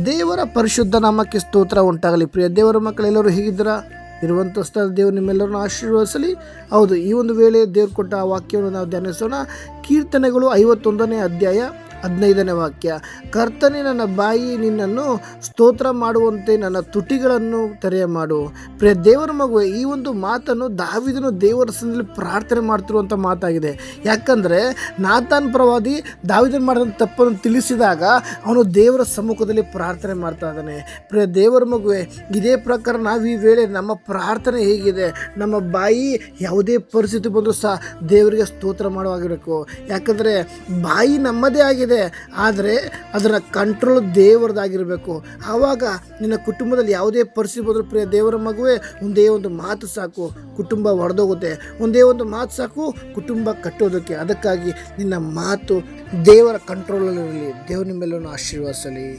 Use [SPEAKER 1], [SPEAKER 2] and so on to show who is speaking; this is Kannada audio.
[SPEAKER 1] ದೇವರ ಪರಿಶುದ್ಧ ನಾಮಕ್ಕೆ ಸ್ತೋತ್ರ ಉಂಟಾಗಲಿ. ಪ್ರಿಯ ದೇವರ ಮಕ್ಕಳೆಲ್ಲರೂ ಹೇಗಿದ್ದೀರಾ? ಇರುವಂಥ ಸ್ಥಳ ದೇವರು ನಿಮ್ಮೆಲ್ಲರನ್ನು ಆಶೀರ್ವದಿಸಲಿ. ಹೌದು, ಈ ಒಂದು ವೇಳೆ ದೇವರು ಕೊಟ್ಟ ಆ ವಾಕ್ಯವನ್ನು ನಾವು ಧ್ಯಾನಿಸೋಣ. ಕೀರ್ತನೆಗಳು 51ನೇ ಅಧ್ಯಾಯ 15ನೇ ವಾಕ್ಯ. ಕರ್ತನೇ, ನನ್ನ ಬಾಯಿ ನಿನ್ನನ್ನು ಸ್ತೋತ್ರ ಮಾಡುವಂತೆ ನನ್ನ ತುಟಿಗಳನ್ನು ತೆರೆಯ ಮಾಡು. ಪ್ರಿಯ ದೇವರ ಮಗುವೆ, ಈ ಒಂದು ಮಾತನ್ನು ದಾವೀದನು ದೇವರ ಸನ್ನಿಧಿಯಲ್ಲಿ ಪ್ರಾರ್ಥನೆ ಮಾಡ್ತಿರುವಂಥ ಮಾತಾಗಿದೆ. ಯಾಕಂದರೆ ನಾತಾನ್ ಪ್ರವಾದಿ ದಾವೀದನು ಮಾಡಿದಂಥ ತಪ್ಪನ್ನು ತಿಳಿಸಿದಾಗ ಅವನು ದೇವರ ಸಮ್ಮುಖದಲ್ಲಿ ಪ್ರಾರ್ಥನೆ ಮಾಡ್ತಾ ಇದ್ದಾನೆ. ಪ್ರಿಯ ದೇವರ ಮಗುವೆ, ಇದೇ ಪ್ರಕಾರ ನಾವು ಈ ವೇಳೆ ನಮ್ಮ ಪ್ರಾರ್ಥನೆ ಹೇಗಿದೆ, ನಮ್ಮ ಬಾಯಿ ಯಾವುದೇ ಪರಿಸ್ಥಿತಿ ಬಂದರೂ ಸಹ ದೇವರಿಗೆ ಸ್ತೋತ್ರ ಮಾಡುವಾಗಿರಬೇಕು. ಯಾಕಂದರೆ ಬಾಯಿ ನಮ್ಮದೇ ಆಗಿದೆ, ಆದರೆ ಅದರ ಕಂಟ್ರೋಲ್ ದೇವರದಾಗಿರಬೇಕು. ಆವಾಗ ನಿನ್ನ ಕುಟುಂಬದಲ್ಲಿ ಯಾವುದೇ ಪರಿಸ್ಥಿತಿ ಬಂದರೂ ಪ್ರಿಯ ದೇವರ ಮಗುವೆ, ಒಂದೇ ಒಂದು ಮಾತು ಸಾಕು, ಕುಟುಂಬ ಒಡೆದೋಗುತ್ತೆ. ಒಂದೇ ಒಂದು ಮಾತು ಸಾಕು ಕುಟುಂಬ ಕಟ್ಟೋದಕ್ಕೆ. ಅದಕ್ಕಾಗಿ ನಿನ್ನ ಮಾತು ದೇವರ ಕಂಟ್ರೋಲಲ್ಲಿರಲಿ. ದೇವರು ನಿಮ್ಮೆಲ್ಲರನ್ನು ಆಶೀರ್ವದಿಸಲಿ.